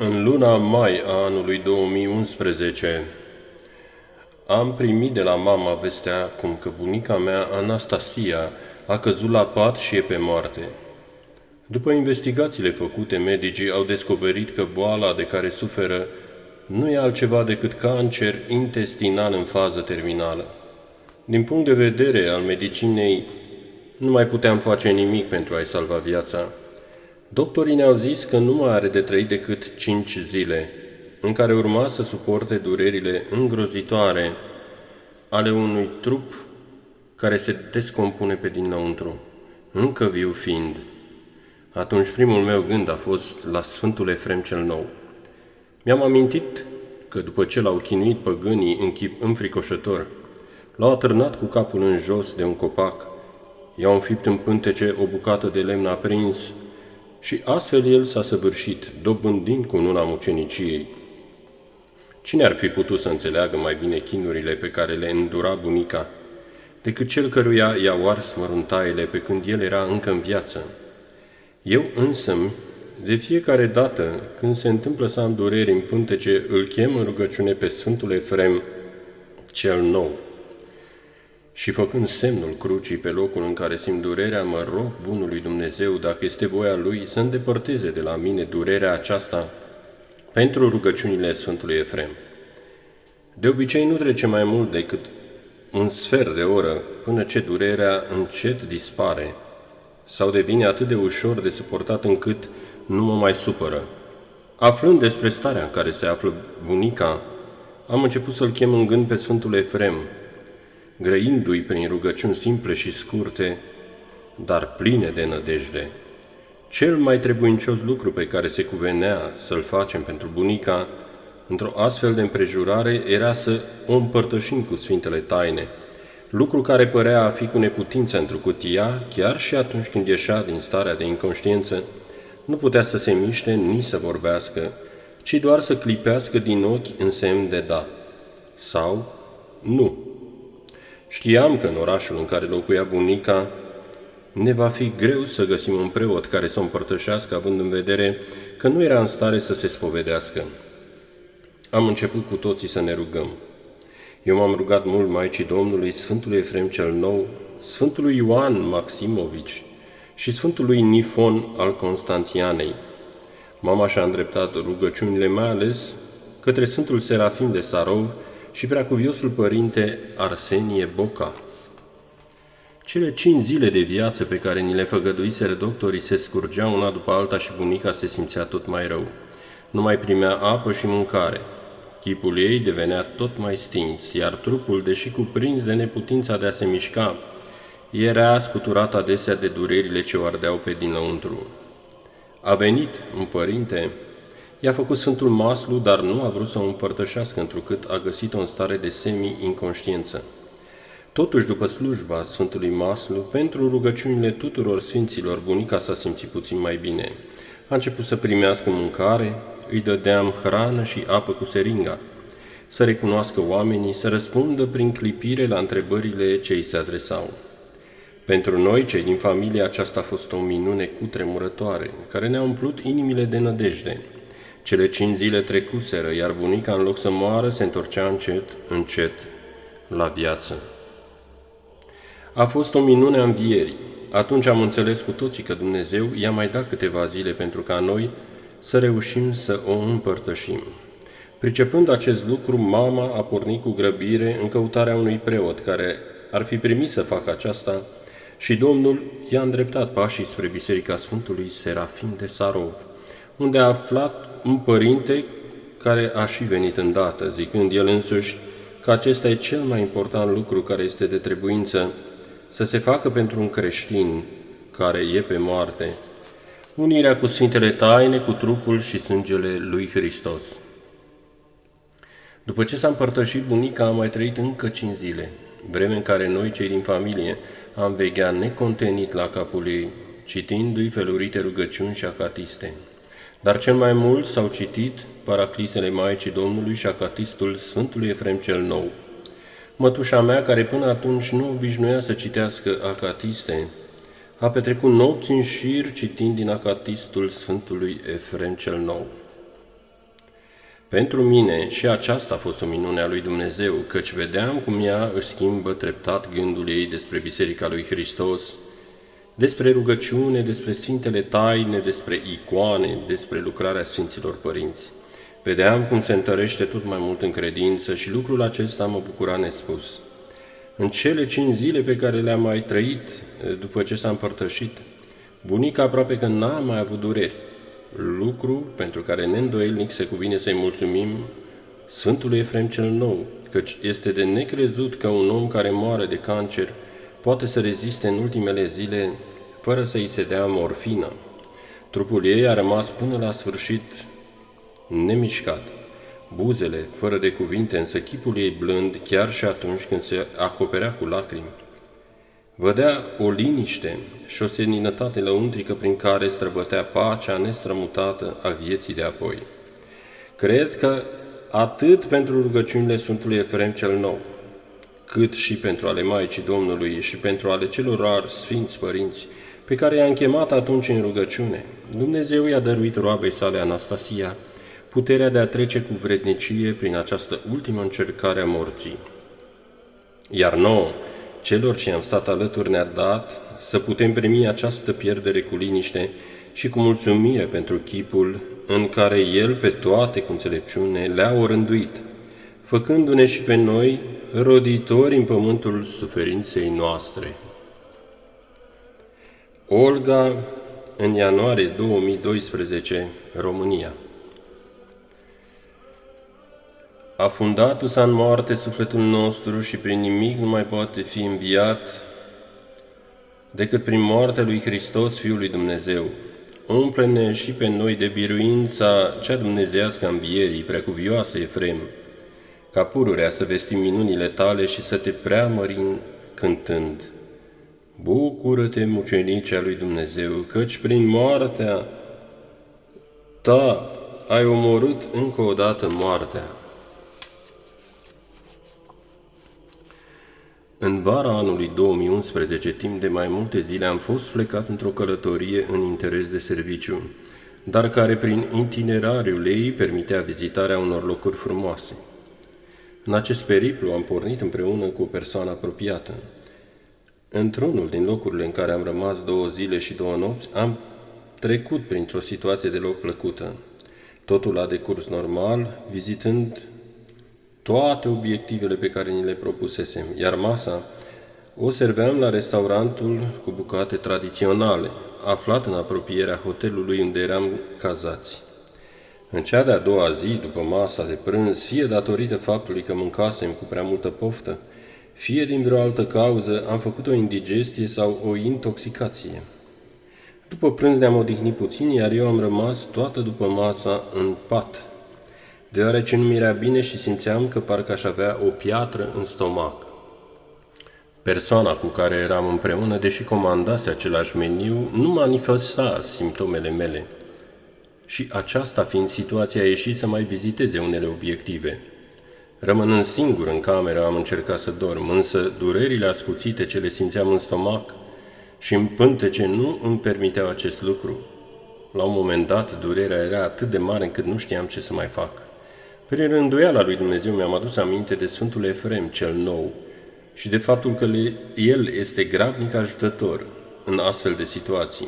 În luna mai a anului 2011 am primit de la mama vestea cum că bunica mea, Anastasia, a căzut la pat și e pe moarte. După investigațiile făcute, medicii au descoperit că boala de care suferă nu e altceva decât cancer intestinal în fază terminală. Din punct de vedere al medicinei, nu mai puteam face nimic pentru a-i salva viața. Doctorii ne-au zis că nu mai are de trăit decât 5 zile, în care urma să suporte durerile îngrozitoare ale unui trup care se descompune pe dinăuntru, încă viu fiind. Atunci primul meu gând a fost la Sfântul Efrem cel Nou. Mi-am amintit că după ce l-au chinuit păgânii în chip înfricoșător, l-au atârnat cu capul în jos de un copac, i-au înfipt în pântece o bucată de lemn aprins și astfel el s-a săvârșit, dobândind cununa muceniciei. Cine ar fi putut să înțeleagă mai bine chinurile pe care le îndura bunica, decât cel căruia i-au ars măruntaiele pe când el era încă în viață? Eu însămi, de fiecare dată când se întâmplă să am dureri în pântece, îl chem în rugăciune pe Sfântul Efrem cel Nou. Și făcând semnul crucii pe locul în care simt durerea, mă rog bunului Dumnezeu, dacă este voia Lui, să îndepărteze de la mine durerea aceasta pentru rugăciunile Sfântului Efrem. De obicei nu trece mai mult decât un sfert de oră până ce durerea încet dispare sau devine atât de ușor de suportat încât nu mă mai supără. Aflând despre starea în care se află bunica, am început să-l chem în gând pe Sfântul Efrem, grăindu-i prin rugăciuni simple și scurte, dar pline de nădejde. Cel mai trebuincios lucru pe care se cuvenea să-l facem pentru bunica, într-o astfel de împrejurare, era să o împărtășim cu Sfintele Taine, lucru care părea a fi cu neputință întrucât ea, chiar și atunci când ieșea din starea de inconștiență, nu putea să se miște, nici să vorbească, ci doar să clipească din ochi în semn de da sau nu. Știam că în orașul în care locuia bunica ne va fi greu să găsim un preot care să o împărtășească, având în vedere că nu era în stare să se spovedească. Am început cu toții să ne rugăm. Eu m-am rugat mult Maicii Domnului, Sfântului Efrem cel Nou, Sfântului Ioan Maximovici și Sfântului Nifon al Constanțianei. Mama și-a îndreptat rugăciunile mai ales către Sfântul Serafim de Sarov și Preacuviosul Părinte Arsenie Boca. Cele 5 zile de viață pe care ni le făgăduiseră doctorii se scurgeau una după alta și bunica se simțea tot mai rău. Nu mai primea apă și mâncare. Chipul ei devenea tot mai stins, iar trupul, deși cuprins de neputința de a se mișca, era scuturat adesea de durerile ce o ardeau pe dinăuntru. A venit un părinte, i-a făcut Sfântul Maslu, dar nu a vrut să o împărtășească, întrucât a găsit-o în stare de semi-inconștiență. Totuși, după slujba Sfântului Maslu, pentru rugăciunile tuturor sfinților, bunica s-a simțit puțin mai bine. A început să primească mâncare, îi dădeam hrană și apă cu seringa, să recunoască oamenii, să răspundă prin clipire la întrebările ce îi se adresau. Pentru noi, cei din familie, aceasta a fost o minune cutremurătoare, care ne-a umplut inimile de nădejde. Cele 5 zile trecuseră, iar bunica, în loc să moară, se întorcea încet, încet la viață. A fost o minune a învierii. Atunci am înțeles cu toții că Dumnezeu i-a mai dat câteva zile pentru ca noi să reușim să o împărtășim. Pricepând acest lucru, mama a pornit cu grăbire în căutarea unui preot care ar fi primit să facă aceasta și Domnul i-a îndreptat pașii spre Biserica Sfântului Serafim de Sarov, unde a aflat un părinte care a și venit îndată, zicând el însuși că acesta e cel mai important lucru care este de trebuință să se facă pentru un creștin care e pe moarte, unirea cu Sfintele Taine, cu trupul și sângele lui Hristos. După ce s-a împărtășit, bunica a mai trăit încă 5 zile, vreme în care noi, cei din familie, am vegheat necontenit la capul ei, citindu-i felurite rugăciuni și acatiste. Dar cel mai mult s-au citit paraclisele Maicii Domnului și acatistul Sfântului Efrem cel Nou. Mătușa mea, care până atunci nu obișnuia să citească acatiste, a petrecut nopți în șir citind din acatistul Sfântului Efrem cel Nou. Pentru mine și aceasta a fost o minune a lui Dumnezeu, căci vedeam cum ea își schimbă treptat gândul ei despre Biserica lui Hristos, despre rugăciune, despre Sfintele Taine, despre icoane, despre lucrarea Sfinților Părinți. Vedeam cum se întărește tot mai mult în credință și lucrul acesta mă bucura nespus. În cele 5 zile pe care le-am mai trăit după ce s-a împărtășit, bunica aproape că n-a mai avut dureri, lucru pentru care neîndoielnic se cuvine să-i mulțumim Sfântului Efrem cel Nou, căci este de necrezut că un om care moare de cancer poate să reziste în ultimele zile fără să-i se dea morfină. Trupul ei a rămas până la sfârșit nemișcat, buzele fără de cuvinte, însă chipul ei blând chiar și atunci când se acoperea cu lacrimi. Vădea o liniște și o seninătate lăuntrică prin care străbătea pacea nestrămutată a vieții de apoi. Cred că atât pentru rugăciunile Sfântului Efrem cel Nou, cât și pentru ale Maicii Domnului și pentru ale celor rari Sfinți Părinți, pe care i-a închemat atunci în rugăciune, Dumnezeu i-a dăruit roabei sale Anastasia puterea de a trece cu vrednicie prin această ultimă încercare a morții. Iar nouă, celor ce am stat alături, ne-a dat să putem primi această pierdere cu liniște și cu mulțumire pentru chipul în care El pe toate cu înțelepciune le-a orânduit, făcându-ne și pe noi roditori în pământul suferinței noastre. Olga, în ianuarie 2012, România. Afundat-s în moarte sufletul nostru și prin nimic nu mai poate fi înviat decât prin moartea lui Hristos, Fiul lui Dumnezeu. Umple-ne și pe noi de biruința cea dumnezeiască a învierii, preacuvioasă Efrem, ca pururea să vestim minunile tale și să te preamărim cântând. Bucură-te, mucenice a lui Dumnezeu, căci prin moartea ta ai omorât încă o dată moartea. În vara anului 2011, timp de mai multe zile, am fost plecat într-o călătorie în interes de serviciu, dar care prin itinerariul ei permitea vizitarea unor locuri frumoase. În acest periplu am pornit împreună cu o persoană apropiată. Într-unul din locurile în care am rămas 2 zile și 2 nopți, am trecut printr-o situație deloc plăcută. Totul a decurs normal, vizitând toate obiectivele pe care ni le propusesem, iar masa o serveam la restaurantul cu bucate tradiționale, aflat în apropierea hotelului unde eram cazați. În cea de-a doua zi, după masa de prânz, fie datorită faptului că mâncasem cu prea multă poftă, fie din vreo altă cauză, am făcut o indigestie sau o intoxicație. După prânz ne-am odihnit puțin, iar eu am rămas toată după masa în pat, deoarece nu mi-era bine și simțeam că parcă aș avea o piatră în stomac. Persoana cu care eram împreună, deși comandase același meniu, nu manifesta simptomele mele. Și aceasta fiind situația, a ieșit să mai viziteze unele obiective. Rămânând singur în cameră, am încercat să dorm, însă durerile ascuțite ce le simțeam în stomac și în pântece nu îmi permiteau acest lucru. La un moment dat, durerea era atât de mare încât nu știam ce să mai fac. Prin rânduiala lui Dumnezeu mi-am adus aminte de Sfântul Efrem cel Nou și de faptul că el este grabnic ajutător în astfel de situații.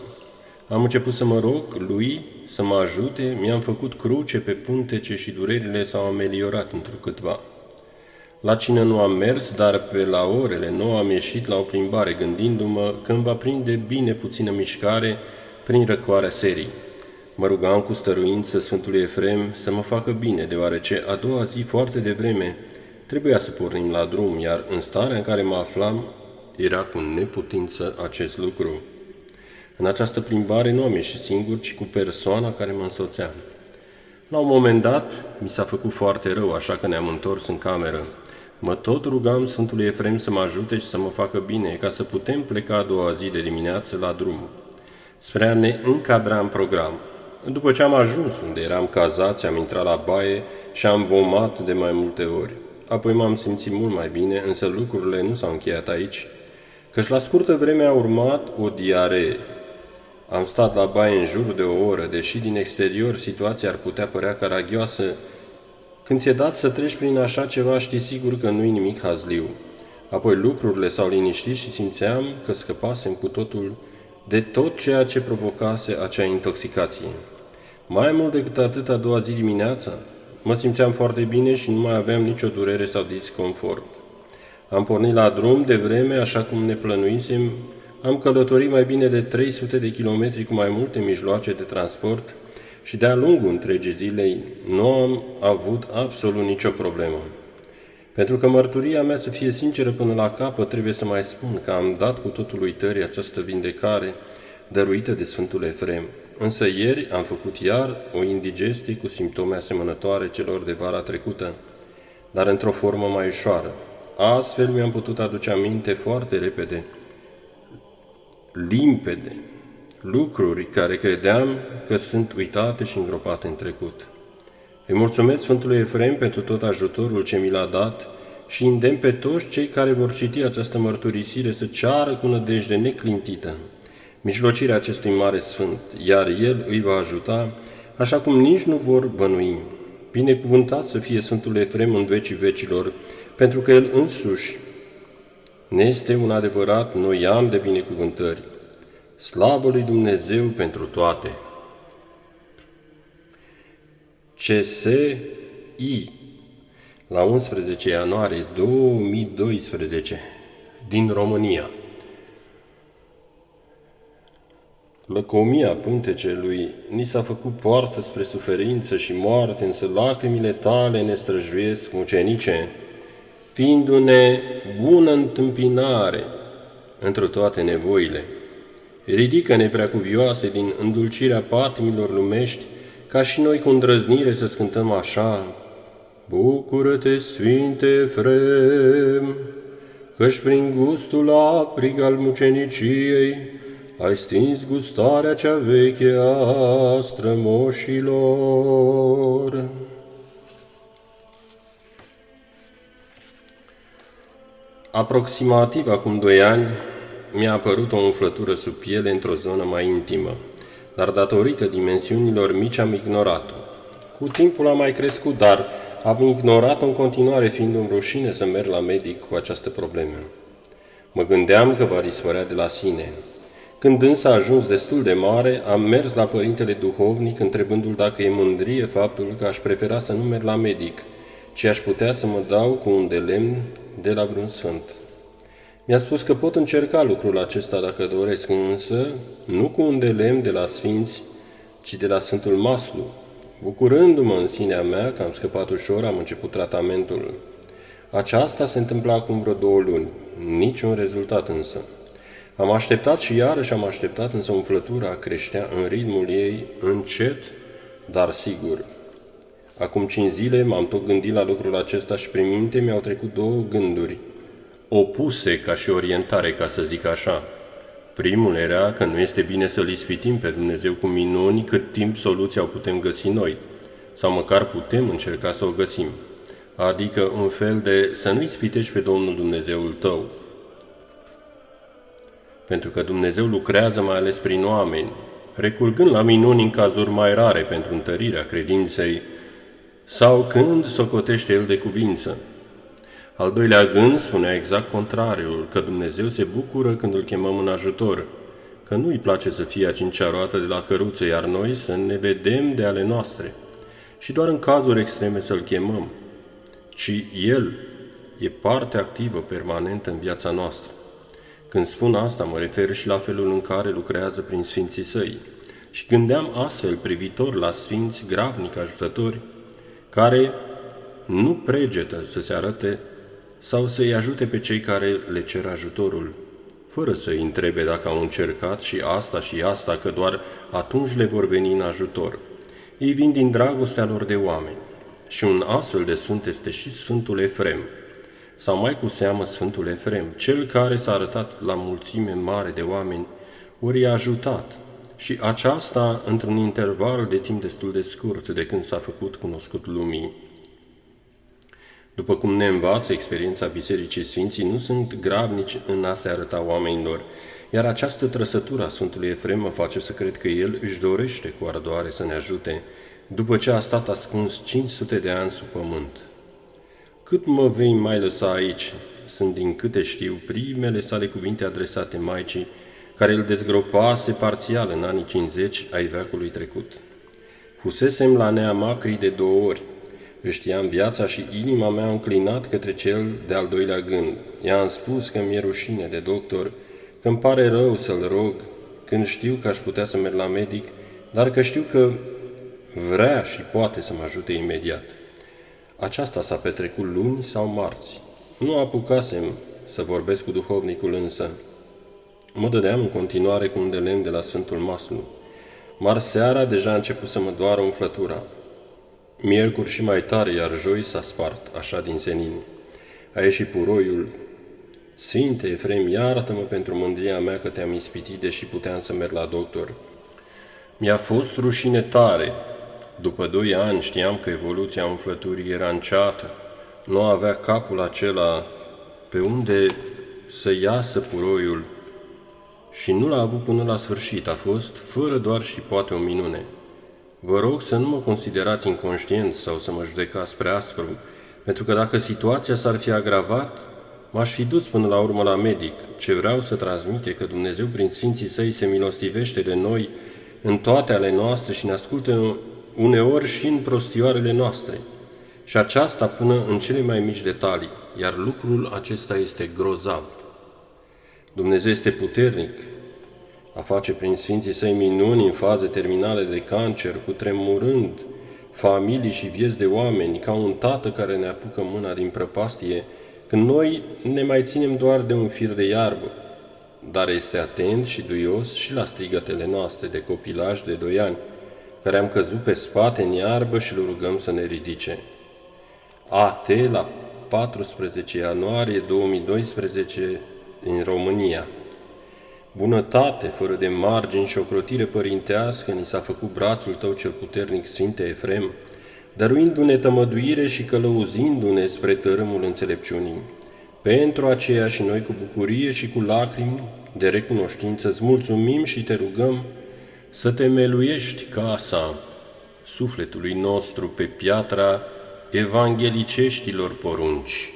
Am început să mă rog lui să mă ajute, mi-am făcut cruce pe pântece și durerile s-au ameliorat întrucâtva. La cină nu am mers, dar pe la orele 9 am ieșit la o plimbare, gândindu-mă că îmi va prinde bine puțină mișcare prin răcoarea serii. Mă rugam cu stăruință Sfântului Efrem să mă facă bine, deoarece a doua zi, foarte devreme, trebuia să pornim la drum, iar în starea în care mă aflam, era cu neputință acest lucru. În această plimbare nu am ieșit singur, ci cu persoana care mă însoțea. La un moment dat, mi s-a făcut foarte rău, așa că ne-am întors în cameră. Mă tot rugam Sfântului Efrem să mă ajute și să mă facă bine, ca să putem pleca a doua zi de dimineață la drum, spre a ne încadra în program. După ce am ajuns unde eram cazați, am intrat la baie și am vomat de mai multe ori. Apoi m-am simțit mult mai bine, însă lucrurile nu s-au încheiat aici, căci la scurtă vreme a urmat o diaree. Am stat la baie în jur de o oră, deși din exterior situația ar putea părea caragioasă, Când ți-e dat să treci prin așa ceva, știi sigur că nu-i nimic hazliu. Apoi lucrurile s-au liniștit și simțeam că scăpasem cu totul de tot ceea ce provocase acea intoxicație. Mai mult decât atât, a doua zi dimineața, mă simțeam foarte bine și nu mai aveam nicio durere sau disconfort. Am pornit la drum de vreme, așa cum ne plănuisem, am călătorit mai bine de 300 de kilometri cu mai multe mijloace de transport și de-a lungul întregii zilei nu am avut absolut nicio problemă. Pentru că mărturia mea să fie sinceră până la capăt, trebuie să mai spun că am dat cu totul uitării această vindecare dăruită de Sfântul Efrem. Însă ieri am făcut iar o indigestie cu simptome asemănătoare celor de vara trecută, dar într-o formă mai ușoară. Astfel mi-am putut aduce aminte foarte repede, limpede, lucruri care credeam că sunt uitate și îngropate în trecut. Îi mulțumesc Sfântului Efrem pentru tot ajutorul ce mi l-a dat și îndemn pe toți cei care vor citi această mărturisire să ceară cu nădejde neclintită mijlocirea acestui mare sfânt, iar el îi va ajuta, așa cum nici nu vor bănui. Binecuvântat să fie Sfântul Efrem în vecii vecilor, pentru că el însuși ne este un adevărat noian de binecuvântări. Slavă lui Dumnezeu pentru toate! CSI la 11 ianuarie 2012 din România. Lăcomia pântecelui ni s-a făcut poartă spre suferință și moarte, însă lacrimile tale ne străjuiesc, mucenice, fiindu-ne bună întâmpinare într toate nevoile. Ridică-ne, preacuvioase, din îndulcirea patimilor lumești, ca și noi cu îndrăznire să scântăm așa: Bucură-te, Sfinte Efrem, căci prin gustul aprig al muceniciei ai stins gustarea cea veche a strămoșilor. Aproximativ acum 2 ani mi-a apărut o umflătură sub piele într-o zonă mai intimă, dar datorită dimensiunilor mici am ignorat-o. Cu timpul a mai crescut, dar am ignorat-o în continuare, fiind-mi rușine să merg la medic cu această problemă. Mă gândeam că va dispărea de la sine. Când însă a ajuns destul de mare, am mers la părintele duhovnic, întrebându-l dacă e mândrie faptul că aș prefera să nu merg la medic, ci aș putea să mă dau cu un de lemn de la vreun sfânt. Mi-a spus că pot încerca lucrul acesta dacă doresc, însă nu cu un de lemn de la sfinți, ci de la Sfântul Maslu. Bucurându-mă în sinea mea că am scăpat ușor, am început tratamentul. Aceasta se întâmpla acum vreo 2 luni, niciun rezultat însă. Am așteptat și iarăși am așteptat, însă umflătura creștea în ritmul ei încet, dar sigur. Acum 5 zile m-am tot gândit la lucrul acesta și prin minte mi-au trecut 2 gânduri, opuse ca și orientare, ca să zic așa. Primul era că nu este bine să-L ispitim pe Dumnezeu cu minuni cât timp soluția o putem găsi noi, sau măcar putem încerca să o găsim, adică un fel de să nu ispitești pe Domnul Dumnezeul tău. Pentru că Dumnezeu lucrează mai ales prin oameni, recurgând la minuni în cazuri mai rare pentru întărirea credinței sau când socotește El de cuvință. Al doilea gând spunea exact contrariul, că Dumnezeu se bucură când îl chemăm în ajutor, că nu îi place să fie a 5-a roată de la căruță, iar noi să ne vedem de ale noastre și doar în cazuri extreme să-l chemăm, ci El e parte activă, permanentă în viața noastră. Când spun asta, mă refer și la felul în care lucrează prin Sfinții Săi și gândeam astfel privitor la Sfinți grabnic ajutători, care nu pregetă să se arate sau să-i ajute pe cei care le cer ajutorul, fără să-i întrebe dacă au încercat și asta, că doar atunci le vor veni în ajutor. Ei vin din dragostea lor de oameni. Și un astfel de sfânt este și Sfântul Efrem, sau mai cu seamă Sfântul Efrem, cel care s-a arătat la mulțime mare de oameni, ori i-a ajutat, și aceasta într-un interval de timp destul de scurt de când s-a făcut cunoscut lumii. După cum ne învață experiența Bisericii, Sfinții nu sunt grabnici în a se arăta oamenilor, iar această trăsătură a Sfântului Efrem mă face să cred că el își dorește cu ardoare să ne ajute, după ce a stat ascuns 500 de ani sub pământ. Cât mă vei mai lăsa aici? Sunt, din câte știu, primele sale cuvinte adresate Maicii, care îl dezgropase parțial în anii 50 ai veacului trecut. Fusesem la Neamacri de 2 ori. Își știam viața și inima mea înclinat către cel de-al doilea gând. I-am spus că mi-e rușine de doctor, că îmi pare rău să-l rog, când știu că aș putea să merg la medic, dar că știu că vrea și poate să mă ajute imediat. Aceasta s-a petrecut luni sau marți. Nu apucasem să vorbesc cu duhovnicul însă. Mă dădeam în continuare cu un de lemn de la Sfântul Maslu. Marți seara deja a început să mă doară umflătura. Miercuri și mai tare, iar joi s-a spart, așa din senin. A ieșit puroiul. Sfinte Efrem, iartă-mă pentru mândria mea că te-am ispitit, deși puteam să merg la doctor. Mi-a fost rușine tare. După 2 ani știam că evoluția umflăturii era înceată. Nu avea capul acela pe unde să iasă puroiul și nu l-a avut până la sfârșit. A fost fără doar și poate o minune. Vă rog să nu mă considerați inconștient sau să mă judecați prea aspru, pentru că dacă situația s-ar fi agravat, m-aș fi dus până la urmă la medic. Ce vreau să transmit e că Dumnezeu prin Sfinții Săi se milostivește de noi în toate ale noastre și ne ascultă uneori și în prostioarele noastre. Și aceasta până în cele mai mici detalii, iar lucrul acesta este grozav. Dumnezeu este puternic a face prin Sfinții Săi minuni în faze terminale de cancer, cutremurând familii și vieți de oameni, ca un tată care ne apucă mâna din prăpastie, când noi ne mai ținem doar de un fir de iarbă, dar este atent și duios și la strigătele noastre de copilaj de 2 ani, care am căzut pe spate în iarbă și îl rugăm să ne ridice. A.T. la 14 ianuarie 2012 în România. Bunătate, fără de margini și ocrotire părintească, ni s-a făcut brațul tău cel puternic, Sfinte Efrem, dăruindu-ne tămăduire și călăuzindu-ne spre tărâmul înțelepciunii. Pentru aceea și noi cu bucurie și cu lacrimi de recunoștință îți mulțumim și te rugăm să temeluiești casa sufletului nostru pe piatra evangheliceștilor porunci.